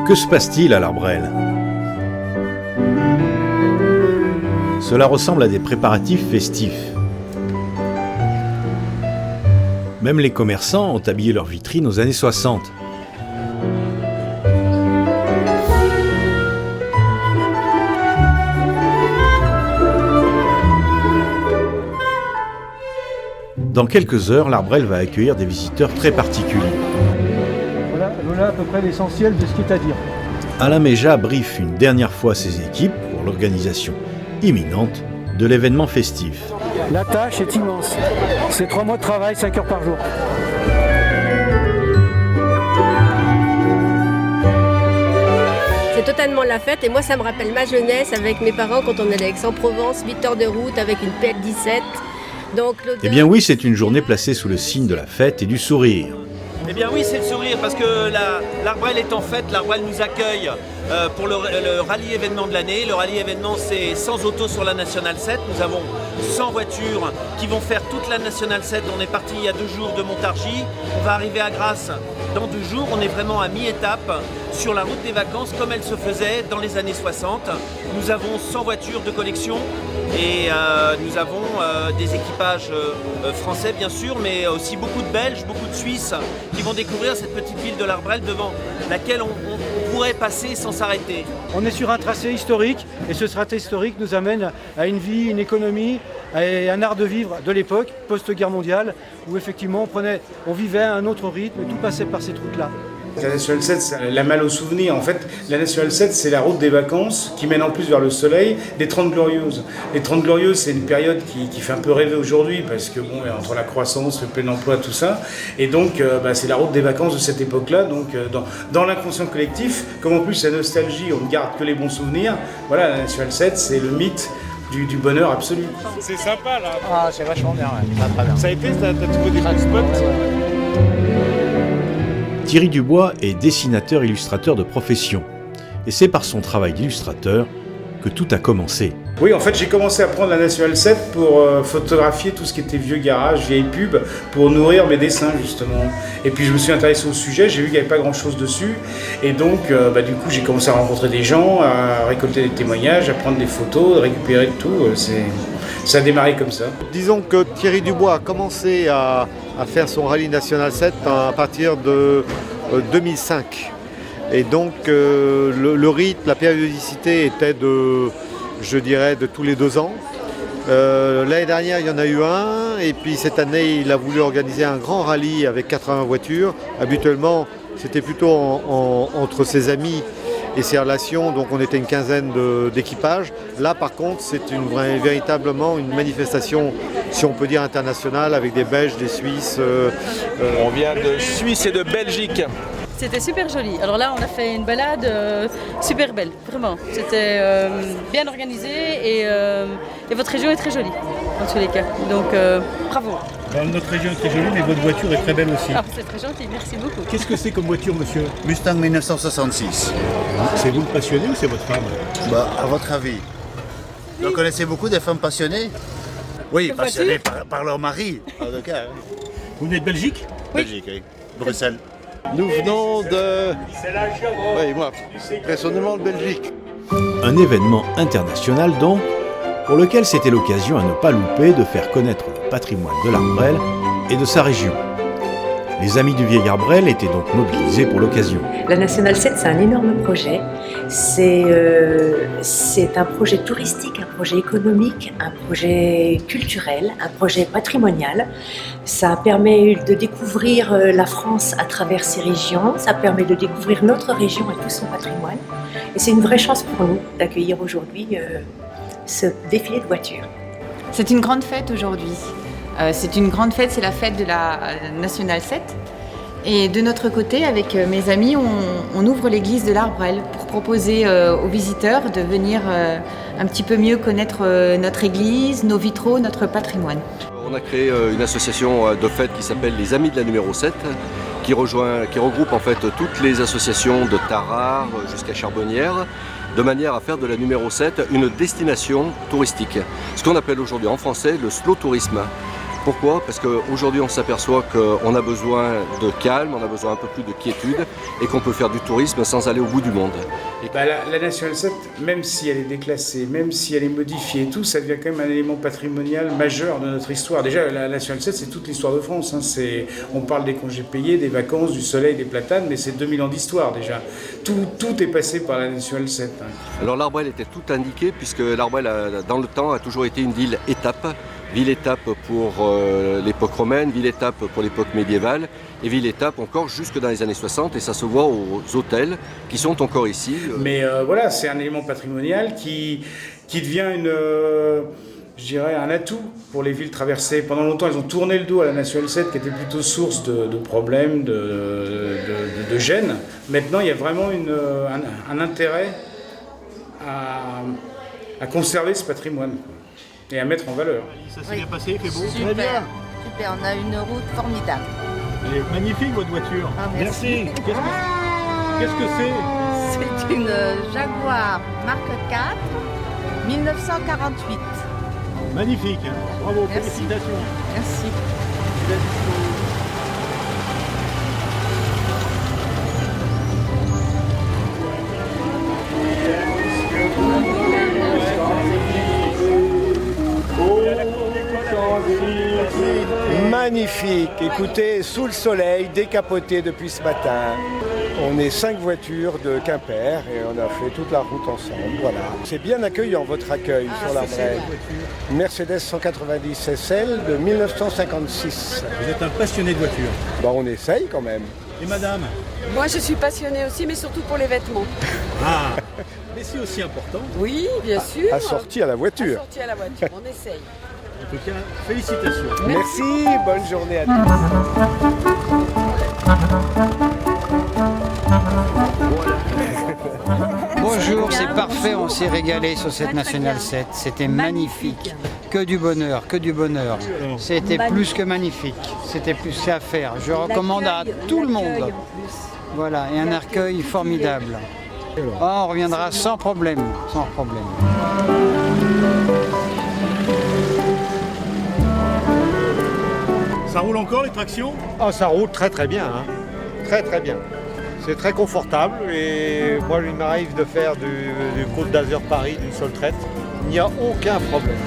Que se passe-t-il à l'Arbrelle ? Cela ressemble à des préparatifs festifs. Même les commerçants ont habillé leurs vitrines aux années 60. Dans quelques heures, l'Arbrelle va accueillir des visiteurs très particuliers. Voilà à peu près l'essentiel de ce qui est à dire. Alain Méja briefe une dernière fois ses équipes pour l'organisation imminente de l'événement festif. La tâche est immense. C'est 3 mois de travail, 5 heures par jour. C'est totalement la fête et moi ça me rappelle ma jeunesse avec mes parents quand on allait à Aix-en-Provence, 8 heures de route avec une PL17. Eh bien oui, c'est une journée placée sous le signe de la fête et du sourire. Eh bien oui, c'est le sourire parce que l'Arbrelle est en fête, l'Arbrelle nous accueille pour le rallye événement de l'année. Le rallye événement, c'est 100 autos sur la Nationale 7. Nous avons 100 voitures qui vont faire toute la Nationale 7. On est parti il y a 2 jours de Montargis. On va arriver à Grasse dans 2 jours. On est vraiment à mi-étape sur la route des vacances comme elle se faisait dans les années 60. Nous avons 100 voitures de collection et nous avons des équipages français bien sûr, mais aussi beaucoup de Belges, beaucoup de Suisses qui vont découvrir cette petite ville de l'Arbrelle devant laquelle on pourrait passer sans s'arrêter. On est sur un tracé historique et ce tracé historique nous amène à une vie, une économie et un art de vivre de l'époque, post-guerre mondiale, où effectivement on vivait à un autre rythme et tout passait par ces routes-là. La Nationale 7, c'est la malle au souvenir. En fait, la Nationale 7, c'est la route des vacances qui mène en plus vers le soleil des 30 Glorieuses. Les 30 Glorieuses, c'est une période qui fait un peu rêver aujourd'hui parce que bon, entre la croissance, le plein emploi, tout ça. Et donc, c'est la route des vacances de cette époque-là. Donc, dans l'inconscient collectif, comme en plus la nostalgie, on ne garde que les bons souvenirs, voilà, la Nationale 7, c'est le mythe du bonheur absolu. C'est sympa là. Ah, c'est vachement bien, ouais. Très bien. Ça a été, t'as trouvé des bons spots. Thierry Dubois est dessinateur illustrateur de profession. Et c'est par son travail d'illustrateur que tout a commencé. Oui, en fait, j'ai commencé à prendre la Nationale 7 pour photographier tout ce qui était vieux garage, vieille pub, pour nourrir mes dessins, justement. Et puis, je me suis intéressé au sujet, j'ai vu qu'il n'y avait pas grand-chose dessus. Et donc, du coup, j'ai commencé à rencontrer des gens, à récolter des témoignages, à prendre des photos, à récupérer tout. Ça a démarré comme ça. Disons que Thierry Dubois a commencé à faire son rallye National 7 à partir de 2005. Et donc le rythme, la périodicité était de tous les 2 ans. L'année dernière, il y en a eu un, et puis cette année, il a voulu organiser un grand rallye avec 80 voitures. Habituellement, c'était plutôt entre ses amis et ses relations, donc on était une quinzaine d'équipages. Là, par contre, c'est véritablement une manifestation, si on peut dire, internationale, avec des Belges, des Suisses. On vient de Suisse et de Belgique. C'était super joli. Alors là, on a fait une balade super belle, vraiment. C'était bien organisé et votre région est très jolie, en tous les cas. Donc, bravo. Notre région est très jolie, mais votre voiture est très belle aussi. Ah, c'est très gentil, merci beaucoup. Qu'est-ce que c'est comme voiture, monsieur ? Mustang 1966. C'est vous le passionné ou c'est votre femme ? À votre avis. Vous connaissez beaucoup des femmes passionnées ? Oui, passionnées par leur mari. Vous venez de Belgique ? Oui. Belgique, oui. Bruxelles. Nous venons de... Oui, moi, personnellement de Belgique. Un événement international donc, pour lequel c'était l'occasion à ne pas louper de faire connaître le patrimoine de l'Arbrelle et de sa région. Les amis du vieil Arbrelle étaient donc mobilisés pour l'occasion. La Nationale 7, c'est un énorme projet. C'est un projet touristique, un projet économique, un projet culturel, un projet patrimonial. Ça permet de découvrir la France à travers ses régions, ça permet de découvrir notre région et tout son patrimoine. Et c'est une vraie chance pour nous d'accueillir aujourd'hui ce défilé de voitures. C'est une grande fête aujourd'hui. C'est une grande fête, c'est la fête de la Nationale 7. Et de notre côté, avec mes amis, on ouvre l'église de l'Arbrelle pour proposer aux visiteurs de venir un petit peu mieux connaître notre église, nos vitraux, notre patrimoine. On a créé une association de fête qui s'appelle les Amis de la numéro 7, qui regroupe en fait toutes les associations de Tarare jusqu'à Charbonnières, de manière à faire de la numéro 7 une destination touristique. Ce qu'on appelle aujourd'hui en français le slow tourisme. Pourquoi? Parce qu'aujourd'hui on s'aperçoit qu'on a besoin de calme, on a besoin un peu plus de quiétude et qu'on peut faire du tourisme sans aller au bout du monde. La National 7, même si elle est déclassée, même si elle est modifiée et tout, ça devient quand même un élément patrimonial majeur de notre histoire. Déjà, la National 7, c'est toute l'histoire de France. Hein. On parle des congés payés, des vacances, du soleil, des platanes, mais c'est 2000 ans d'histoire déjà. Tout est passé par la National 7. Hein. Alors l'Arbrel était tout indiqué puisque l'Arbrel, dans le temps, a toujours été une ville-étape. Ville-étape pour l'époque romaine, ville-étape pour l'époque médiévale et ville-étape encore jusque dans les années 60 et ça se voit aux hôtels qui sont encore ici. Mais voilà, c'est un élément patrimonial qui devient je dirais un atout pour les villes traversées. Pendant longtemps, ils ont tourné le dos à la National 7 qui était plutôt source de problèmes, de gêne. Maintenant, il y a vraiment un intérêt à conserver ce patrimoine. Et à mettre en valeur. Ça s'est bien passé, il fait beau. Super, on a une route formidable. Elle est magnifique votre voiture. Ah, merci. Qu'est-ce que c'est? C'est une Jaguar Mark 4 1948. Magnifique, hein. Bravo, merci. Félicitations. Merci. Magnifique, écoutez, sous le soleil, décapoté depuis ce matin. On est 5 voitures de Quimper et on a fait toute la route ensemble, voilà. C'est bien accueillant votre accueil sur l'Arbrel. Mercedes 190 SL de 1956. Vous êtes un passionné de voiture. Bah, on essaye quand même. Et madame? Moi je suis passionnée aussi, mais surtout pour les vêtements. Ah, mais c'est aussi important. Oui, bien sûr. Assorti à la voiture. Assorti à la voiture, on essaye. En tout cas, félicitations. Merci, bonne journée à tous. Bonjour, c'est parfait, on s'est régalé sur cette National 7. C'était magnifique. Que du bonheur, que du bonheur. C'était plus que magnifique. C'était plus qu'à faire. Je recommande à tout le monde. Voilà, et un accueil formidable. Oh, on reviendra sans problème, sans problème. Ça roule encore les tractions? Ah, ça roule très très bien, hein. Très très bien. C'est très confortable et moi il m'arrive de faire du Côte d'Azur Paris d'une seule traite. Il n'y a aucun problème.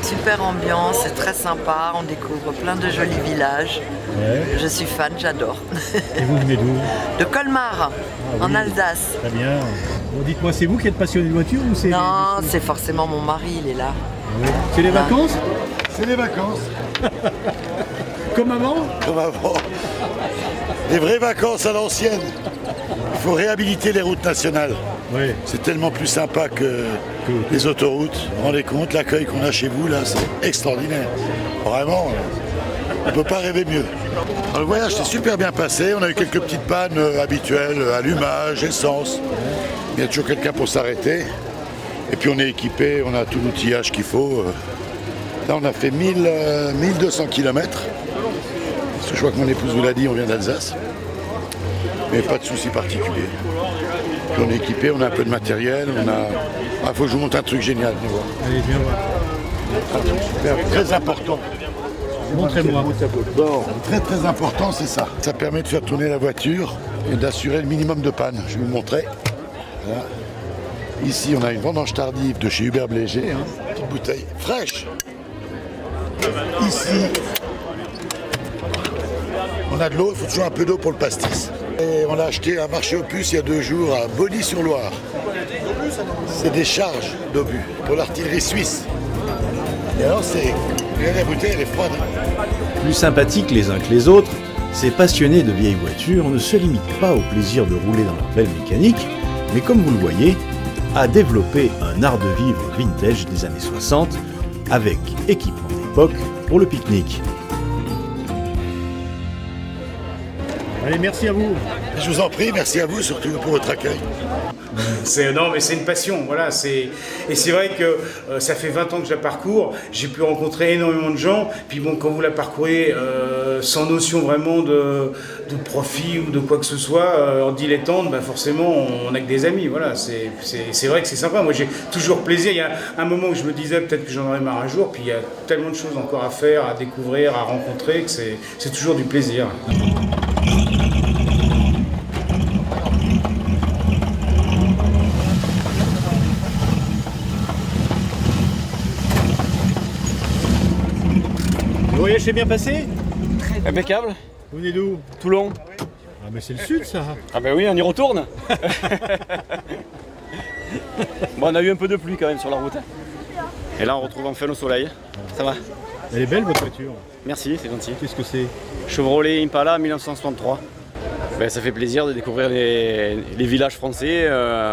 Super ambiance, c'est très sympa, on découvre plein de jolis villages. Ouais. Je suis fan, j'adore. Et vous venez d'où? De Colmar, en Alsace. Très bien. Bon, dites-moi, c'est vous qui êtes passionné de voiture ou c'est... Non, c'est forcément mon mari, il est là. Ouais. C'est les vacances? C'est les vacances. Comme avant? Comme avant. Des vraies vacances à l'ancienne. Il faut réhabiliter les routes nationales. Ouais. C'est tellement plus sympa que les autoroutes. Vous vous rendez compte, l'accueil qu'on a chez vous, là, c'est extraordinaire. Vraiment, on ne peut pas rêver mieux. Alors, le voyage s'est super bien passé. On a eu quelques petites pannes habituelles, allumage, essence. Il y a toujours quelqu'un pour s'arrêter. Et puis on est équipé, on a tout l'outillage qu'il faut. Là, on a fait 1200 km. Parce que je vois que mon épouse vous l'a dit, on vient d'Alsace. Mais pas de soucis particuliers. Puis on est équipé, on a un peu de matériel, il faut que je vous montre un truc génial. Allez, viens voir. Très important. Montrez-moi. Bon, très très important, c'est ça. Ça permet de faire tourner la voiture et d'assurer le minimum de panne. Je vais vous montrer. Voilà. Ici, on a une vendange tardive de chez Hubert Bléger, petite bouteille fraîche. Ici, on a de l'eau, il faut toujours un peu d'eau pour le pastis. Et on l'a acheté à un marché aux puces il y a 2 jours à Bonny-sur-Loire. C'est des charges d'obus pour l'artillerie suisse. Et alors, la bouteille, elle est froide. Plus sympathiques les uns que les autres, ces passionnés de vieilles voitures ne se limitent pas au plaisir de rouler dans leur belle mécanique, mais comme vous le voyez, à développer un art de vivre vintage des années 60 avec équipement d'époque pour le pique-nique. Allez, merci à vous. Je vous en prie, merci à vous surtout pour votre accueil. Non, mais c'est une passion, voilà. Et c'est vrai que ça fait 20 ans que je la parcours, j'ai pu rencontrer énormément de gens, puis bon, quand vous la parcourez sans notion vraiment de profit ou de quoi que ce soit, en dilettante, bah forcément, on n'a que des amis, voilà. C'est vrai que c'est sympa, moi j'ai toujours plaisir. Il y a un moment où je me disais peut-être que j'en aurais marre un jour, puis il y a tellement de choses encore à faire, à découvrir, à rencontrer, que c'est toujours du plaisir. Le voyage s'est bien passé? Impeccable. Vous venez d'où? Toulon. Ah mais c'est le sud ça. Ah ben oui, on y retourne. Bon, on a eu un peu de pluie quand même sur la route. Et là on retrouve enfin le soleil. Ça va? Elle est belle votre voiture. Merci, c'est gentil. Qu'est-ce que c'est? Chevrolet Impala 1963. Ben, ça fait plaisir de découvrir les villages français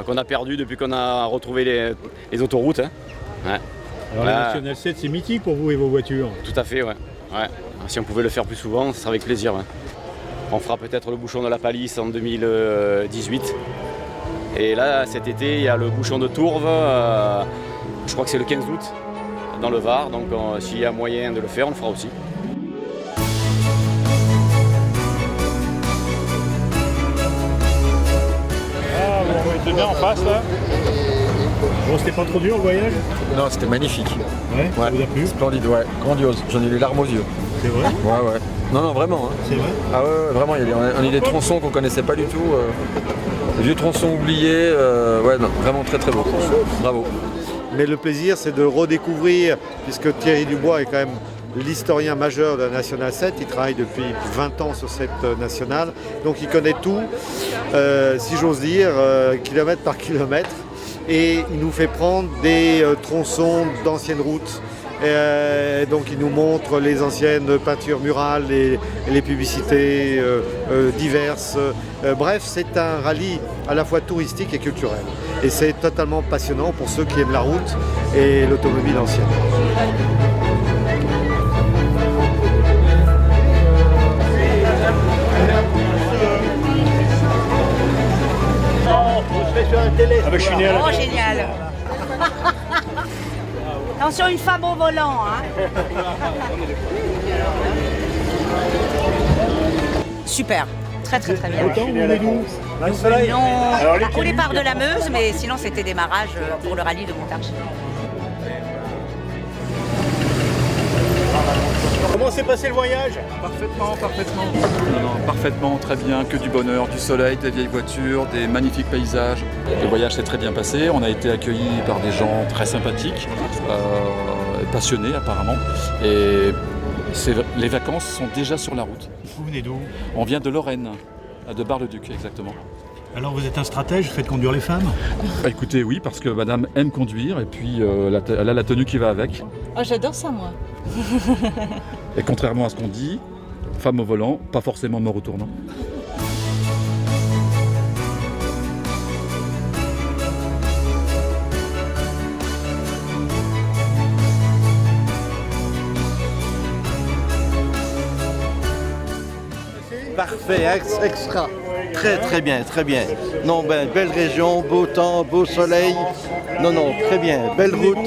qu'on a perdus depuis qu'on a retrouvé les autoroutes. Hein. Ouais. Alors la National 7 c'est mythique pour vous et vos voitures? Tout à fait, ouais. Si on pouvait le faire plus souvent, ce serait avec plaisir. Ouais. On fera peut-être le bouchon de la Palisse en 2018. Et là, cet été, il y a le bouchon de Tourves, je crois que c'est le 15 août, dans le Var. Donc s'il y a moyen de le faire, on le fera aussi. Ah, bon, on était bien en face là. Bon, c'était pas trop dur le voyage? Non, c'était magnifique. Ouais, ça vous a plu? Splendide, ouais, grandiose. J'en ai eu les larmes aux yeux. C'est vrai? Ouais, ouais. Non, vraiment. Hein. C'est vrai? Ah ouais, vraiment, on a eu des tronçons qu'on connaissait pas du tout. Des vieux tronçons oubliés. Ouais, non, vraiment très très beau. Bravo. Mais le plaisir, c'est de redécouvrir, puisque Thierry Dubois est quand même l'historien majeur de la National 7, il travaille depuis 20 ans sur cette nationale, donc il connaît tout, si j'ose dire, kilomètre par kilomètre, et il nous fait prendre des tronçons d'anciennes routes. Donc il nous montre les anciennes peintures murales et les publicités diverses. Bref, c'est un rallye à la fois touristique et culturel. Et c'est totalement passionnant pour ceux qui aiment la route et l'automobile ancienne. Ah bah, je suis né à la... Oh, génial. Attention, une femme au volant. Hein. Super, très très très bien. Autant, vous venez d'où? Au départ de la Meuse, mais sinon c'était démarrage pour le rallye de Montargis. Comment s'est passé le voyage? Parfaitement, très bien, que du bonheur, du soleil, des vieilles voitures, des magnifiques paysages. Le voyage s'est très bien passé, on a été accueillis par des gens très sympathiques, passionnés apparemment. Et les vacances sont déjà sur la route. Vous venez d'où? On vient de Lorraine, de Bar-le-Duc exactement. Alors vous êtes un stratège, vous faites conduire les femmes? Bah, écoutez, oui, parce que madame aime conduire et puis elle a la tenue qui va avec. Oh, j'adore ça moi. Et contrairement à ce qu'on dit, femme au volant, pas forcément mort au tournant. Parfait, extra. Très très bien, très bien. Non, belle région, beau temps, beau soleil. Non, très bien. Belle route.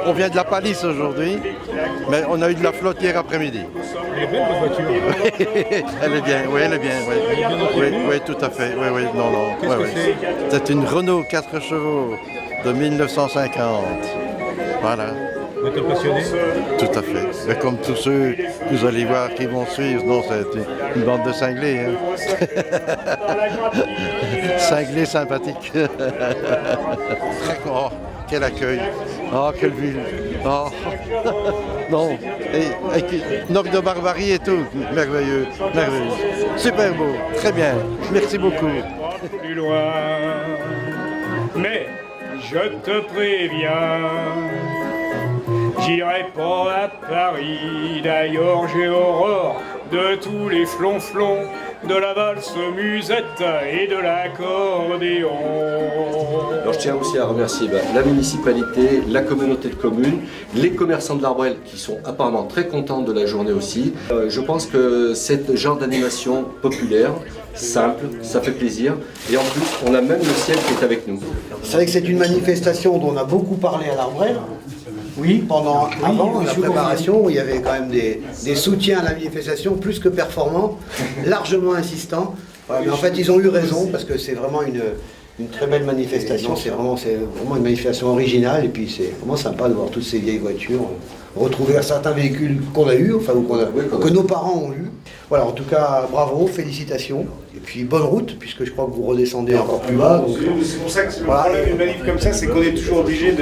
On vient de la Palisse aujourd'hui, mais on a eu de la flotte hier après-midi. Elle est belle votre voiture? Elle est bien, oui, elle est bien. Oui, tout à fait. Oui, non. Qu'est-ce que c'est? C'est une Renault 4 chevaux de 1950. Voilà. Vous êtes un passionné? Tout à fait. Et comme tous ceux que vous allez voir qui vont suivre, non, c'est une bande de cinglés. Hein. Cinglés sympathiques. Oh, quel accueil. Oh, quelle ville. Oh. Non. Et Nord de Barbarie et tout. Merveilleux. Super beau. Très bien. Merci beaucoup. Plus loin. Mais je te préviens. J'irai pas à Paris, d'ailleurs j'ai horreur de tous les flonflons de la valse musette et de l'accordéon. Alors je tiens aussi à remercier la municipalité, la communauté de communes, les commerçants de l'Arbrel qui sont apparemment très contents de la journée aussi. Je pense que ce genre d'animation populaire, simple, ça fait plaisir. Et en plus, on a même le ciel qui est avec nous. C'est vrai que c'est une manifestation dont on a beaucoup parlé à l'Arbrel. Oui, avant la préparation, il y avait quand même des soutiens à la manifestation plus que performants, largement insistants. Voilà, mais en fait, ils ont eu raison parce que c'est vraiment une très belle manifestation. C'est vraiment une manifestation originale et puis c'est vraiment sympa de voir toutes ces vieilles voitures retrouver certains véhicules qu'on a eus, enfin que nos parents ont eus. Voilà, en tout cas, bravo, félicitations. Et puis bonne route, puisque je crois que vous redescendez encore plus bas. C'est pour ça que le problème d'une manif comme ça, c'est qu'on est toujours obligé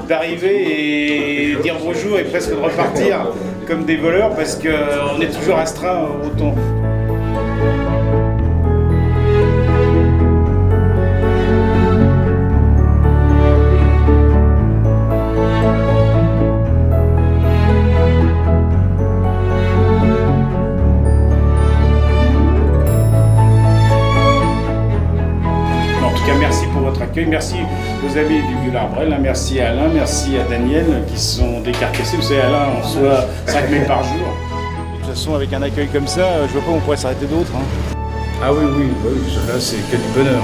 d'arriver et dire bonjour et presque de repartir comme des voleurs, parce qu'on est toujours astreint au temps. Merci pour votre accueil, merci aux amis du Vieux-Arbrel, merci à Alain, merci à Daniel qui se sont décarcassés. Vous savez, Alain, on reçoit 5 mails par jour. De toute façon, avec un accueil comme ça, je vois pas où on pourrait s'arrêter d'autres. Ah oui, là c'est que du bonheur.